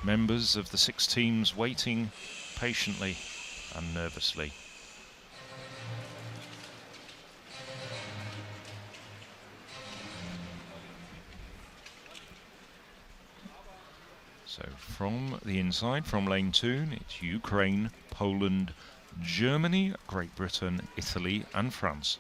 members of the 6 teams waiting patiently and nervously. So from the inside, from lane 2, it's Ukraine, Poland, Germany, Great Britain, Italy and France.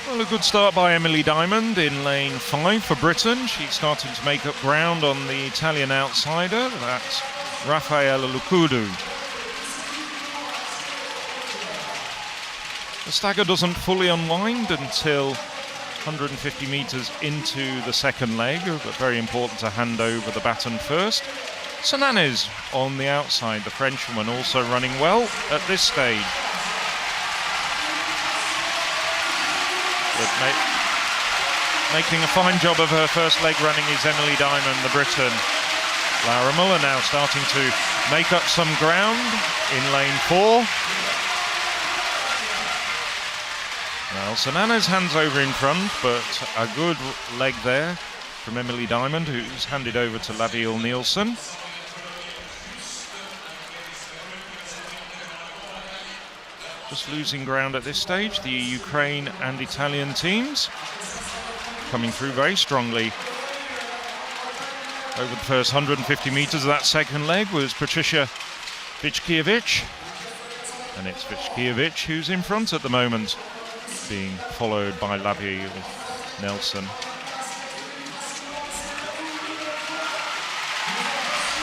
Well, a good start by Emily Diamond in lane 5 for Britain. She's starting to make up ground on the Italian outsider. That's Raffaella Lucudu. The stagger doesn't fully unwind until 150 metres into the second leg, but very important to hand over the baton first. Sananes on the outside, the Frenchwoman also running well at this stage. But making a fine job of her first leg running is Emily Diamond, the Briton. Laura Muller now starting to make up some ground in lane 4. Well, Sananes hands over in front, but a good leg there from Emily Diamond, who's handed over to Laville Nielsen. Just losing ground at this stage, the Ukraine and Italian teams coming through very strongly. Over the first 150 metres of that second leg was Patricia Bydgoszcz, and it's Bydgoszcz who's in front at the moment, being followed by Laville Nelson.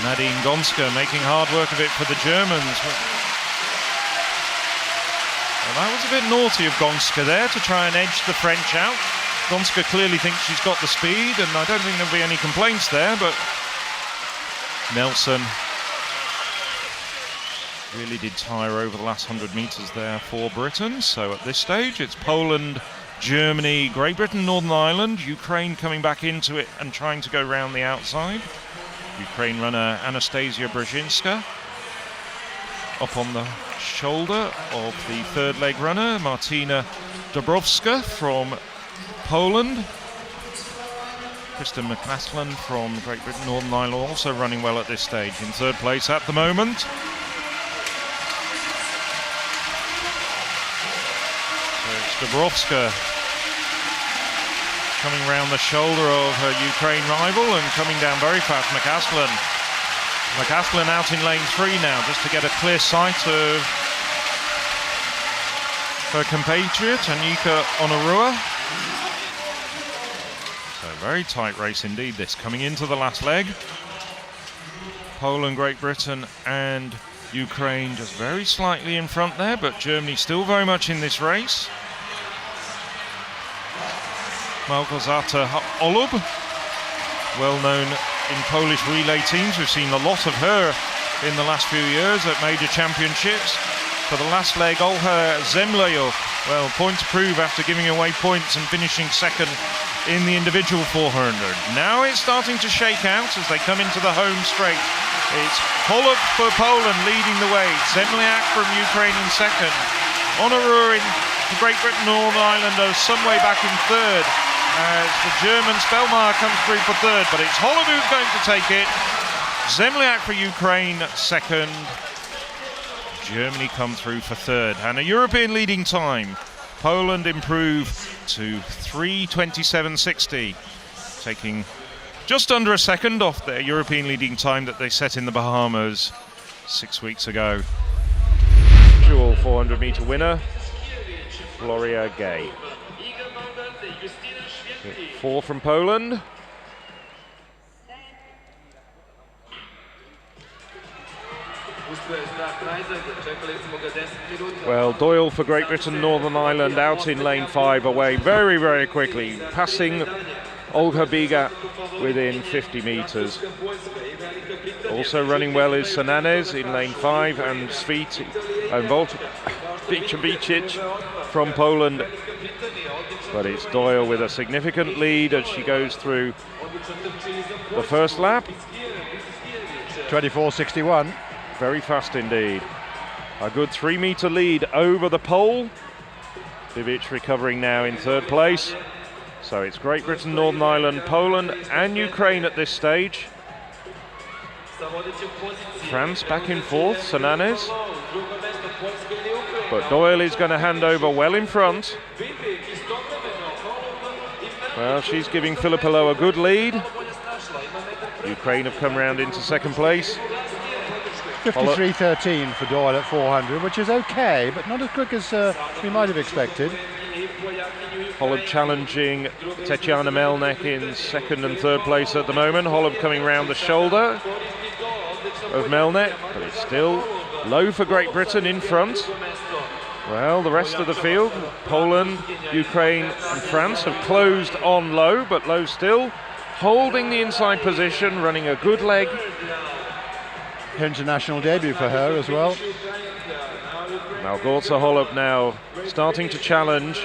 Nadine Gonska making hard work of it for the Germans. Well, that was a bit naughty of Gonska there to try and edge the French out. Gonska clearly thinks she's got the speed, and I don't think there'll be any complaints there, but Nelson really did tire over the last 100 metres there for Britain. So at this stage it's Poland, Germany, Great Britain, Northern Ireland, Ukraine coming back into it and trying to go round the outside. Ukraine runner Anastasia Brzezinska up on the shoulder of the third leg runner Martina Dobrowska from Poland. Kristen McCaslin from Great Britain, Northern Ireland also running well at this stage, in third place at the moment. So it's Dobrowska coming round the shoulder of her Ukraine rival and coming down very fast. McCaslin out in lane 3 now, just to get a clear sight of her compatriot Anika Onurua. So very tight race indeed this, coming into the last leg. Poland, Great Britain and Ukraine just very slightly in front there, but Germany still very much in this race. Małgorzata Holub, well known in Polish relay teams. We've seen a lot of her in the last few years at major championships. For the last leg, Olha Zemlejuk, well, point to prove after giving away points and finishing second in the individual 400. Now it's starting to shake out as they come into the home straight. It's Holub for Poland leading the way, Zemlejuk from Ukraine in second. Onurua in Great Britain, Northern Ireland are some way back in third, as the German Spellmeier comes through for third, but it's Holub who's going to take it. Zemlejuk for Ukraine second. Germany come through for third, and a European leading time. Poland improve to 3:27.60, taking just under a second off their European leading time that they set in the Bahamas 6 weeks ago. Dual 400-meter winner, Gloria Gay. 4 from Poland. Well, Doyle for Great Britain, Northern Ireland out in lane 5 away very, very quickly, passing Olga Biga within 50 metres. Also running well is Sananes in lane 5 and Bydgoszcz from Poland. But it's Doyle with a significant lead as she goes through the first lap. 24.61. very fast indeed. A good 3-meter lead over the pole. Bydgoszcz recovering now in third place. So it's Great Britain, Northern Ireland, Poland and Ukraine at this stage. France back in fourth, Sananes. But Doyle is going to hand over well in front. Well, she's giving Filippo a good lead. Ukraine have come round into second place. 53.13 for Doyle at 400, which is okay, but not as quick as we might have expected. Hołub challenging Tetiana Melnek in second and third place at the moment. Hołub coming round the shoulder of Melnek, but it's still low for Great Britain in front. Well, the rest of the field, Poland, Ukraine and France have closed on low, but low still, holding the inside position, running a good leg. International debut for her as well. Małgorzata Hołub now starting to challenge.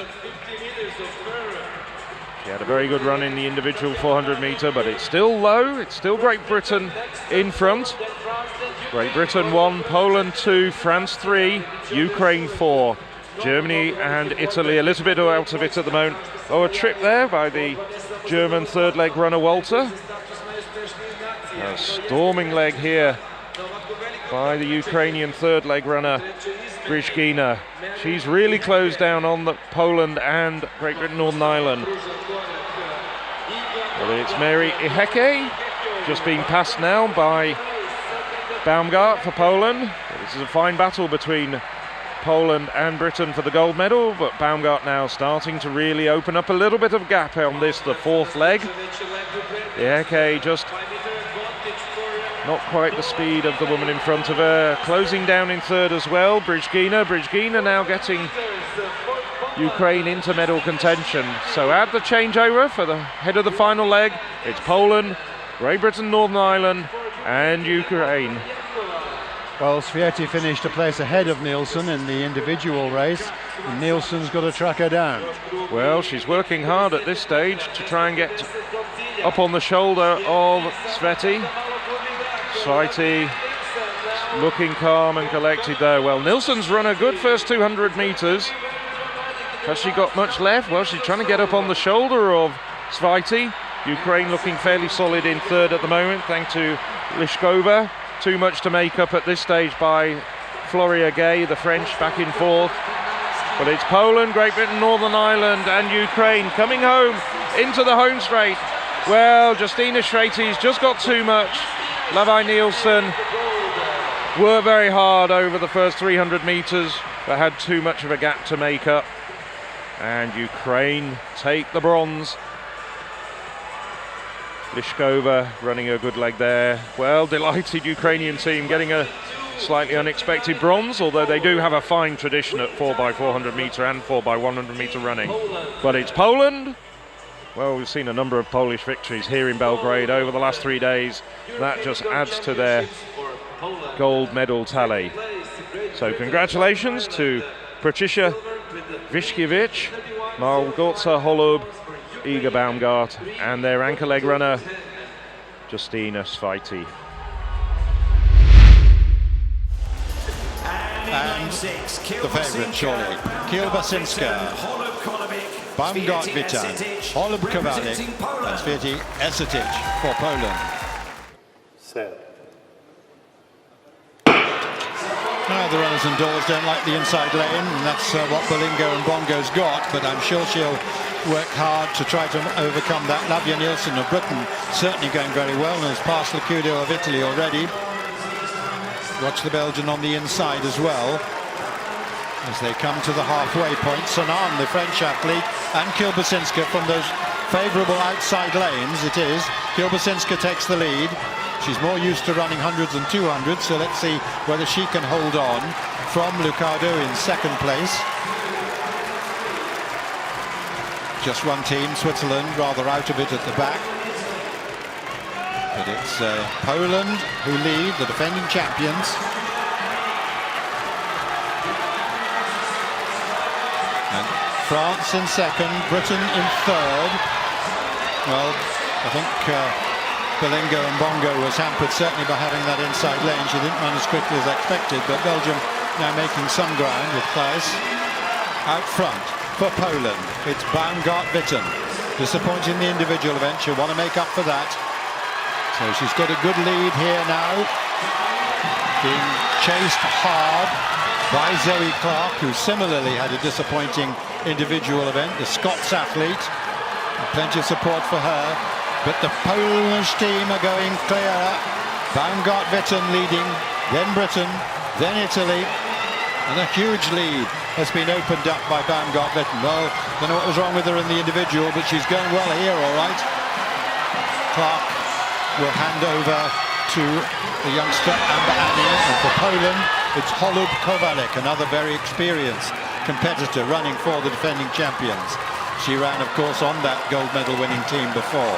She had a very good run in the individual 400 metre, but it's still low. It's still Great Britain in front. Great Britain 1, Poland 2, France 3, Ukraine 4. Germany and Italy a little bit out of it at the moment. Oh, a trip there by the German third leg runner Walter. A storming leg here by the Ukrainian third leg runner Bydgoszcz. She's really closed down on the Poland and Great Britain, Northern Ireland. Well, it's Mary Iheke, just being passed now by Baumgart for Poland. This is a fine battle between Poland and Britain for the gold medal, but Baumgart now starting to really open up a little bit of gap on this, the fourth leg. Iheke just not quite the speed of the woman in front of her. Closing down in third as well, Bydgoszcz now getting Ukraine into medal contention. So add the changeover for the head of the final leg. It's Poland, Great Britain, Northern Ireland and Ukraine. Well, Święty finished a place ahead of Nielsen in the individual race, and Nielsen's got to track her down. Well, she's working hard at this stage to try and get up on the shoulder of Święty. Święty looking calm and collected there. Well, Nielsen's run a good first 200 metres. Has she got much left? Well, she's trying to get up on the shoulder of Święty. Ukraine looking fairly solid in third at the moment, thanks to Liškova. Too much to make up at this stage by Floria Gay, the French, back in fourth. But it's Poland, Great Britain, Northern Ireland and Ukraine coming home into the home straight. Well, Justyna Święty's just got too much. Lavi Nielsen worked very hard over the first 300 metres, but had too much of a gap to make up. And Ukraine take the bronze. Liškova running a good leg there. Well, delighted Ukrainian team getting a slightly unexpected bronze, although they do have a fine tradition at 4x400 metre and 4x100 metre running. But it's Poland. Well, we've seen a number of Polish victories here in Belgrade over the last 3 days. That just adds to their gold medal tally. So congratulations to Patricia Wyszkiewicz, Małgorzata Hołub, Iga Baumgart and their anchor leg runner Justyna Święty. And the favourite surely, Kielbasinska, Baumgart-Witan, Hołub-Kowalik and Święty-Ersetic for Poland. Now the runners indoors don't like the inside lane, and that's what Bolingo and Bongo's got, but I'm sure she'll work hard to try to overcome that. Lavia Nielsen of Britain certainly going very well and has passed Lacudo of Italy already. Watch the Belgian on the inside as well as they come to the halfway point. Sanan, the French athlete, and Kielbasinska from those favourable outside lanes. It is. Kielbasinska takes the lead. She's more used to running hundreds and 200s, so let's see whether she can hold on from Lucado in second place. Just one team, Switzerland, rather out of it at the back. But it's Poland who lead, the defending champions. And France in second, Britain in third. Well, I think Belingo and Bongo was hampered certainly by having that inside lane. She didn't run as quickly as expected, but Belgium now making some ground with Klaes. Out front for Poland, it's Baumgart-Witan. Disappointing the individual event, she'll want to make up for that. So she's got a good lead here now. Being chased hard by Zoe Clark, who similarly had a disappointing individual event, the Scots athlete. Plenty of support for her. But the Polish team are going clearer. Baumgart-Witan leading, then Britain, then Italy. And a huge lead has been opened up by Baumgart-Witan. Well, don't know what was wrong with her in the individual, but she's going well here, all right. Clark will hand over to the youngster Amber Anning. And for Poland, it's Hołub-Kowalik, another very experienced competitor running for the defending champions. She ran, of course, on that gold medal winning team before.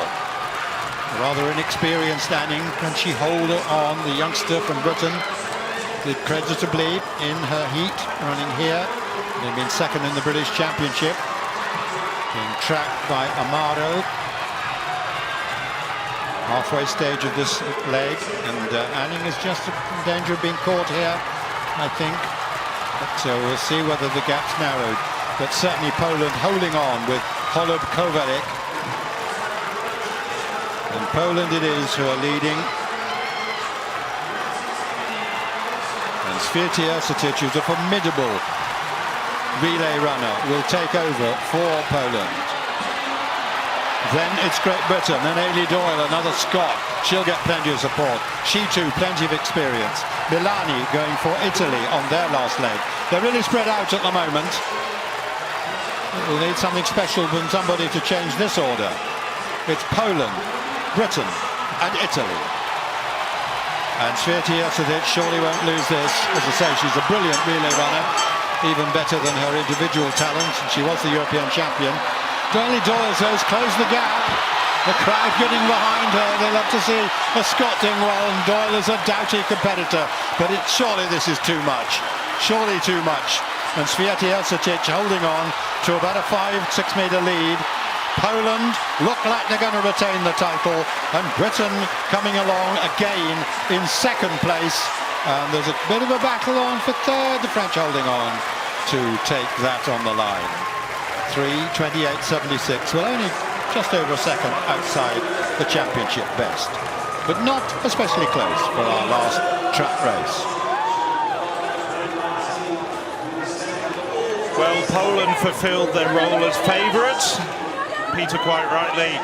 Rather inexperienced Anning. Can she hold on? The youngster from Britain did creditably in her heat running here. They've been second in the British Championship, being tracked by Amaro. Halfway stage of this leg, and Anning is just in danger of being caught here, I think. But we'll see whether the gap's narrowed. But certainly Poland holding on with Hołub-Kowalik. And Poland it is who are leading. And Święty-Ersetic, who's a formidable relay runner, will take over for Poland. Then it's Great Britain, and Ailey Doyle, another Scot. She'll get plenty of support. She too, plenty of experience. Milani going for Italy on their last leg. They're really spread out at the moment. We'll need something special from somebody to change this order. It's Poland, Britain and Italy. And Święty-Ersetic surely won't lose this. As I say, she's a brilliant relay runner, even better than her individual talent. She was the European champion. Ailey Doyle says, close the gap. The crowd getting behind her. They love to see a Scot doing well, and Doyle is a doughty competitor. But surely this is too much. Surely too much. And Święty-Ersetic holding on to about a 5-6 metre lead. Poland look like they're going to retain the title, and Britain coming along again in second place. And there's a bit of a battle on for third. The French holding on to take that on the line. 3:28.76. Well, only just over a second outside the championship best, but not especially close for our last track race. Well, Poland fulfilled their role as favourites. Peter quite rightly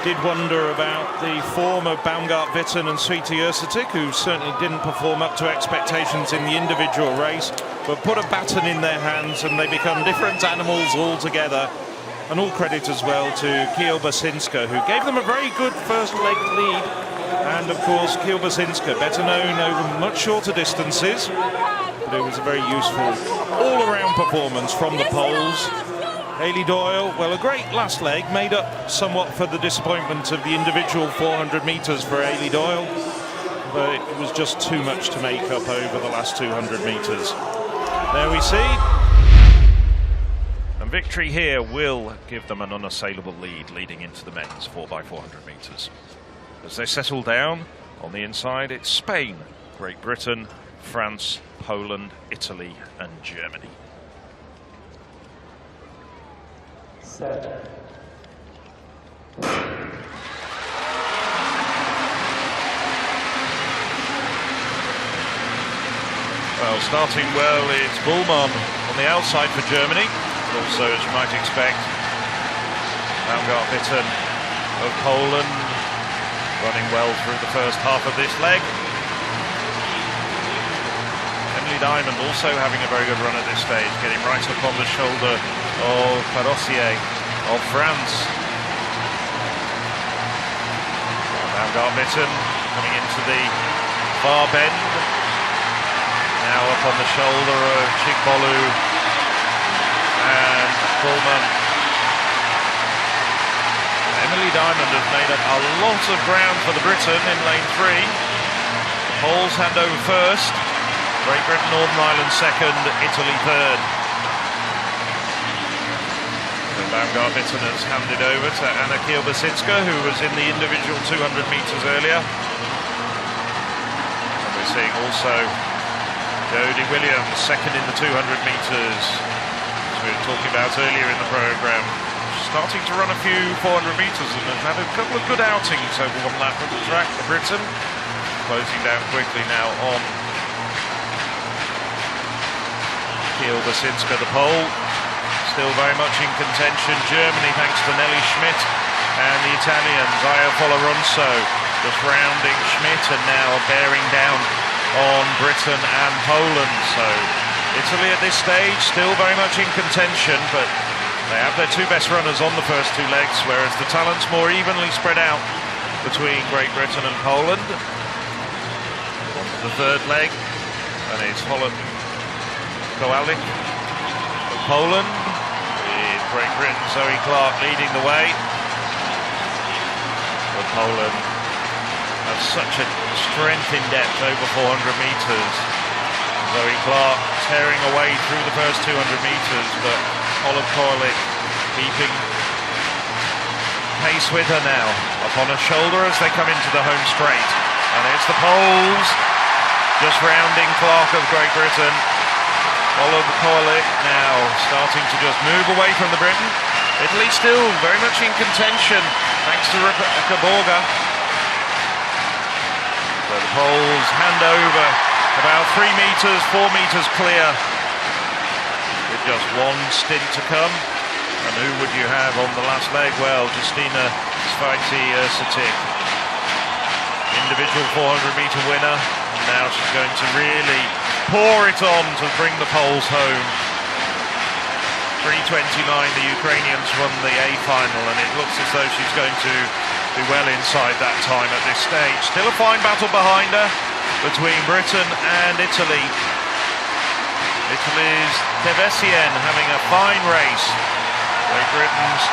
did wonder about the form of Baumgart-Witan and Święty-Ersetic, who certainly didn't perform up to expectations in the individual race, but put a baton in their hands and they become different animals altogether. And all credit as well to Kiełbasińska, who gave them a very good first leg lead. And of course, Kiełbasińska, better known over much shorter distances, but it was a very useful all-around performance from the Poles. Ailey Doyle, well, a great last leg, made up somewhat for the disappointment of the individual 400 metres for Ailey Doyle, but it was just too much to make up over the last 200 metres. There we see. And victory here will give them an unassailable lead leading into the men's 4x400 metres. As they settle down on the inside, it's Spain, Great Britain, France, Poland, Italy and Germany. Well, starting well, it's Bullman on the outside for Germany. Also, as you might expect, Baumgart-Witan of Poland running well through the first half of this leg. Emily Diamond also having a very good run at this stage, getting right up on the shoulder of Parossier of France. Baumgart-Witan coming into the far bend. Now up on the shoulder of Chigbolu and Bullman. Emily Diamond has made up a lot of ground for the Britain in lane 3. The Poles hand over first. Great Britain, Northern Ireland second, Italy third. Baumgart-Witan has handed over to Anna Kielbasitska, who was in the individual 200 metres earlier. And we're seeing also Jodie Williams, second in the 200 metres, as we were talking about earlier in the programme. Starting to run a few 400 metres and has had a couple of good outings over one lap of the track for Britain. Closing down quickly now on Kielbasitska, the pole. Still very much in contention. Germany, thanks to Nelly Schmidt, and the Italians, Aya Foloronso, just rounding Schmidt and now bearing down on Britain and Poland. So Italy at this stage still very much in contention, but they have their two best runners on the first two legs, whereas the talent's more evenly spread out between Great Britain and Poland. On to the third leg, and it's Hołub-Kowalik of Poland, with Great Britain Zoe Clark leading the way. But Poland has such a strength in depth over 400 metres. Zoe Clark tearing away through the first 200 metres, but Hołub-Kowalik keeping pace with her now, up on her shoulder as they come into the home straight. And it's the Poles, just rounding Clark of Great Britain. Hołub-Kowalik now starting to just move away from the Briton. Italy still very much in contention, thanks to Rebecca Borger. So the Poles hand over about 3 metres, 4 metres clear, with just one stint to come. And who would you have on the last leg? Well, Justina Święty-Ersetic, individual 400-metre winner. Now she's going to really pour it on to bring the Poles home. 3:29, the Ukrainians won the A final, and it looks as though she's going to be well inside that time at this stage. Still a fine battle behind her between Britain and Italy. Italy's Tevesian having a fine race. Great Britain's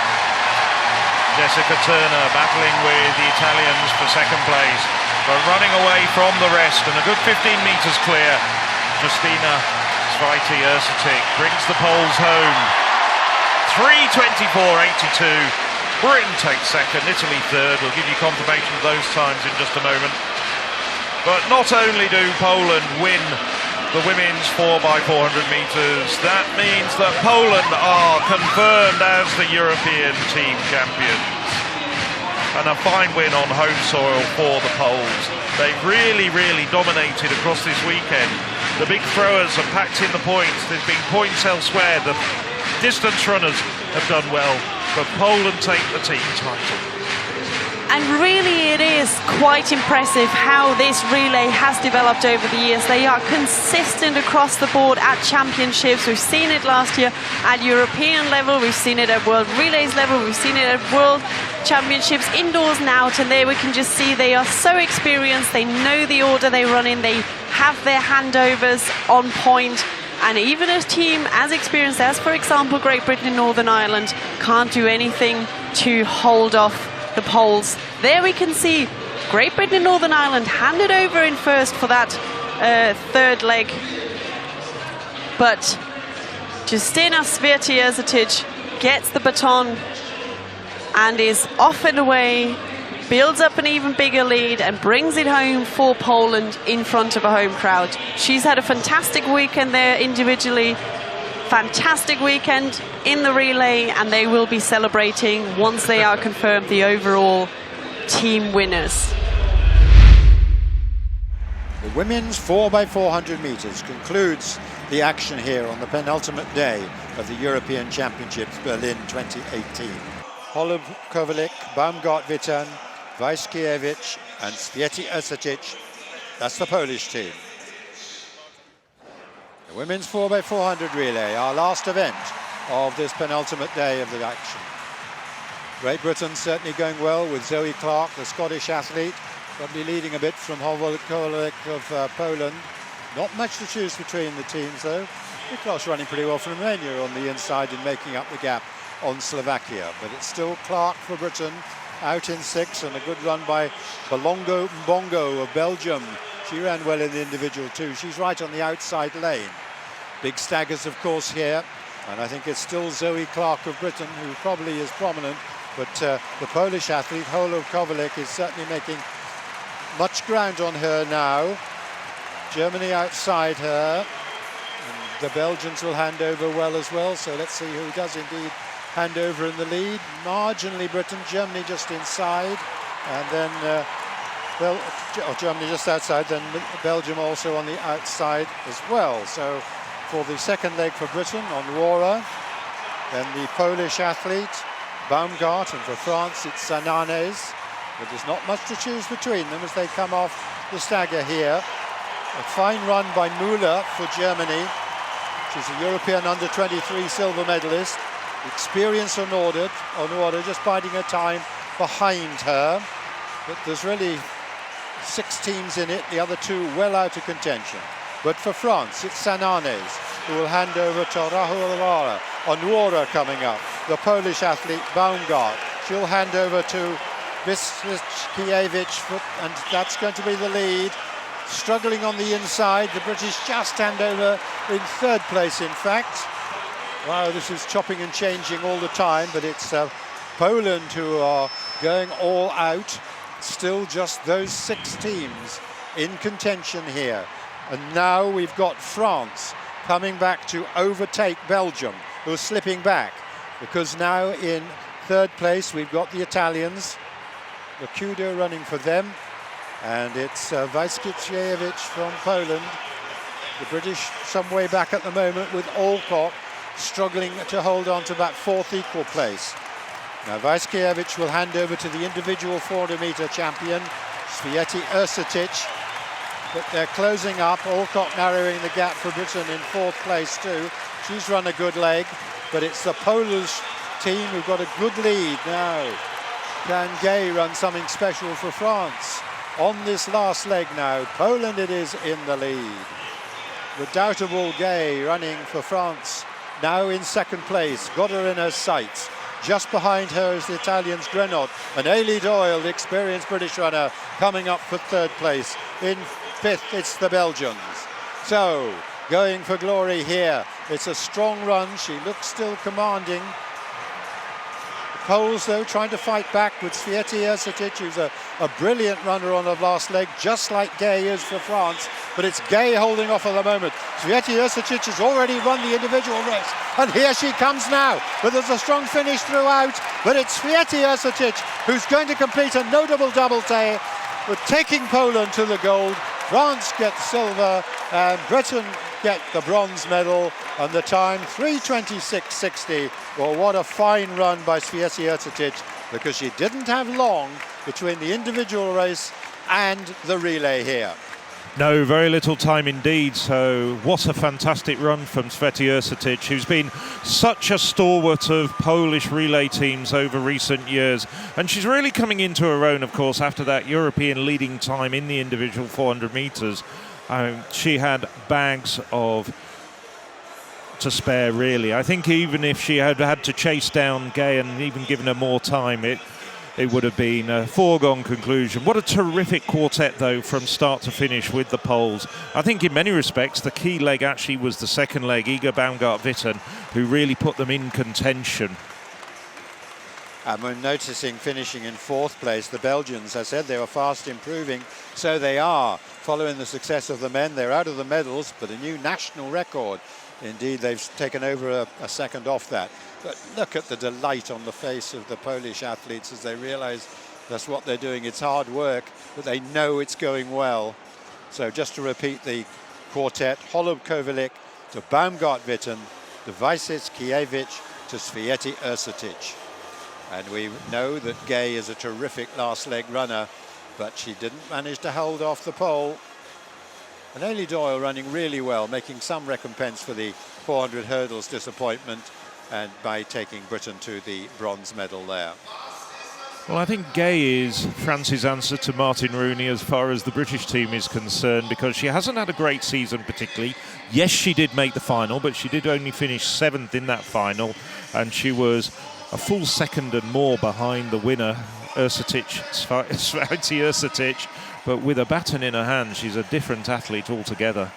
Jessica Turner battling with the Italians for second place, but running away from the rest, and a good 15 metres clear. Justina Święty-Ersetic brings the Poles home. 3:24.82. Britain takes second, Italy third. We'll give you confirmation of those times in just a moment. But not only do Poland win the women's 4x400 metres, that means that Poland are confirmed as the European team champions. And a fine win on home soil for the Poles. They've really dominated across this weekend. The big throwers have packed in the points. There's been points elsewhere. The distance runners have done well, but Poland take the team title. And really it is quite impressive how this relay has developed over the years. They are consistent across the board at championships. We've seen it last year at European level, we've seen it at World Relays level, we've seen it at World Championships indoors and out, and there we can just see they are so experienced, they know the order they run in, they have their handovers on point. And even a team as experienced as, for example, Great Britain and Northern Ireland can't do anything to hold off the Poles. There we can see Great Britain and Northern Ireland handed over in first for that third leg. But Justina Święty-Ersetic gets the baton and is off and away, builds up an even bigger lead and brings it home for Poland in front of a home crowd. She's had a fantastic weekend there individually, fantastic weekend in the relay, and they will be celebrating once they are confirmed the overall team winners. The women's 4x400 metres concludes the action here on the penultimate day of the European Championships Berlin 2018. Hołub-Kowalik, Baumgart-Witan, Wojciechowicz and Święty-Ersetic, that's the Polish team. The women's 4x400 relay, our last event of this penultimate day of the action. Great Britain certainly going well with Zoe Clark, the Scottish athlete, probably leading a bit from Hołub-Kowalik of Poland. Not much to choose between the teams though. Miklos running pretty well from Romania on the inside and making up the gap on Slovakia, but it's still Clark for Britain out in 6, and a good run by Balongo Mbongo of Belgium. She ran well in the individual too. She's right on the outside lane. Big staggers of course here And I think it's still Zoe Clark of Britain who probably is prominent, but the Polish athlete Hołub-Kowalik is certainly making much ground on her now. Germany outside her, and the Belgians will hand over well as well, so let's see who does indeed hand over in the lead. Marginally Britain, Germany just inside, and then Germany just outside, then Belgium also on the outside as well. So for the second leg for Britain on Wara, then the Polish athlete Baumgart, and for France it's Sananes, but there's not much to choose between them as they come off the stagger here. A fine run by Müller for Germany. She's a European under-23 silver medalist. Experience on order, just biding her time behind her. But there's really 6 teams in it, the other 2 well out of contention. But for France, it's Sananes who will hand over to Rahul Lara. Onwara coming up, the Polish athlete Baumgart. She'll hand over to Bydgoszcz, and that's going to be the lead. Struggling on the inside, the British just hand over in 3rd place, in fact. Wow, this is chopping and changing all the time, but it's Poland who are going all out. Still just those 6 teams in contention here. And now we've got France coming back to overtake Belgium, who are slipping back, because now in 3rd place we've got the Italians, Lakudo running for them, and it's Bydgoszcz from Poland. The British some way back at the moment, with Alcock struggling to hold on to that 4th equal place. Now Bydgoszcz will hand over to the individual 400-meter champion, Święty-Ersetic, but they're closing up. Alcock narrowing the gap for Britain in 4th place too. She's run a good leg, but it's the Polish team who've got a good lead now. Can Gay run something special for France? On this last leg now, Poland it is in the lead. Redoubtable Gay running for France, now in 2nd place, got her in her sights. Just behind her is the Italians Grenot, and Ailey Doyle, the experienced British runner, coming up for 3rd place. In 5th, it's the Belgians. So, going for glory here. It's a strong run. She looks still commanding. The Poles, though, trying to fight back with Święty-Ersetic, who's a brilliant runner on the last leg, just like Gay is for France. But it's Gay holding off at the moment. Święty-Ersetic has already run the individual race, and here she comes now. But there's a strong finish throughout. But it's Święty-Ersetic who's going to complete a notable double take, with taking Poland to the gold. France gets silver, and Britain get the bronze medal, and the time 3:26.60. Well, what a fine run by Święty-Ersetic, because she didn't have long between the individual race and the relay here. No, very little time indeed, so what a fantastic run from Święty-Ersetic, who's been such a stalwart of Polish relay teams over recent years. And she's really coming into her own, of course, after that European leading time in the individual 400 metres. She had bags to spare, really. I think even if she had had to chase down Gay and even given her more time, it would have been a foregone conclusion. What a terrific quartet, though, from start to finish with the Poles. I think in many respects the key leg actually was the second leg, Iga Baumgart-Witan, who really put them in contention. And we're noticing finishing in 4th place, the Belgians. I said they were fast improving, so they are. Following the success of the men, they're out of the medals, but a new national record. Indeed, they've taken over a second off that. But look at the delight on the face of the Polish athletes as they realise that's what they're doing. It's hard work, but they know it's going well. So just to repeat the quartet, Hołub-Kowalik to Baumgart-Witan, to Bydgoszcz to Święty-Ersetic. And we know that Gay is a terrific last leg runner, but she didn't manage to hold off the pole. And Ailey Doyle running really well, making some recompense for the 400 hurdles disappointment, and by taking Britain to the bronze medal there. Well, I think Gay is France's answer to Martin Rooney as far as the British team is concerned, because she hasn't had a great season particularly. Yes, she did make the final, but she did only finish 7th in that final, and she was a full second and more behind the winner, Święty-Ersetic, but with a baton in her hand, she's a different athlete altogether.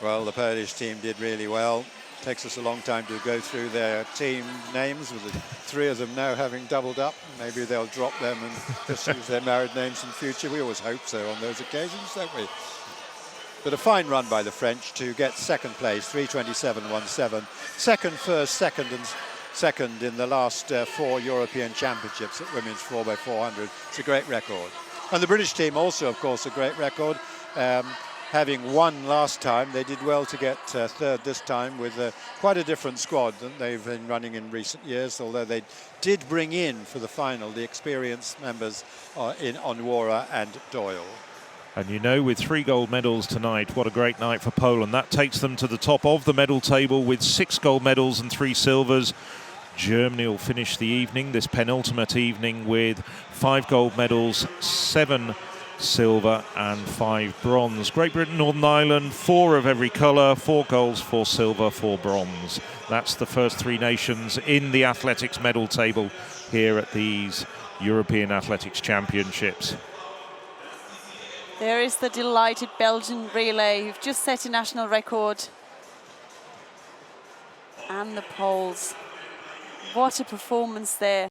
Well, the Polish team did really well. Takes us a long time to go through their team names, with the three of them now having doubled up. Maybe they'll drop them and just use their married names in future. We always hope so on those occasions, don't we? But a fine run by the French to get second place, 3:27.17. Second, first, second and second in the last 4 European Championships at women's 4x400. It's a great record. And the British team also, of course, a great record. Having won last time, they did well to get third this time with quite a different squad than they've been running in recent years, although they did bring in for the final the experienced members in Onwora and Doyle. And you know, with 3 gold medals tonight, what a great night for Poland. That takes them to the top of the medal table with 6 gold medals and 3 silvers. Germany will finish the evening, this penultimate evening, with 5 gold medals, 7 silver and 5 bronze. Great Britain, Northern Ireland, 4 of every colour, 4 golds, 4 silver, 4 bronze. That's the first 3 nations in the athletics medal table here at these European Athletics Championships. There is the delighted Belgian relay who've just set a national record. And the Poles. What a performance there.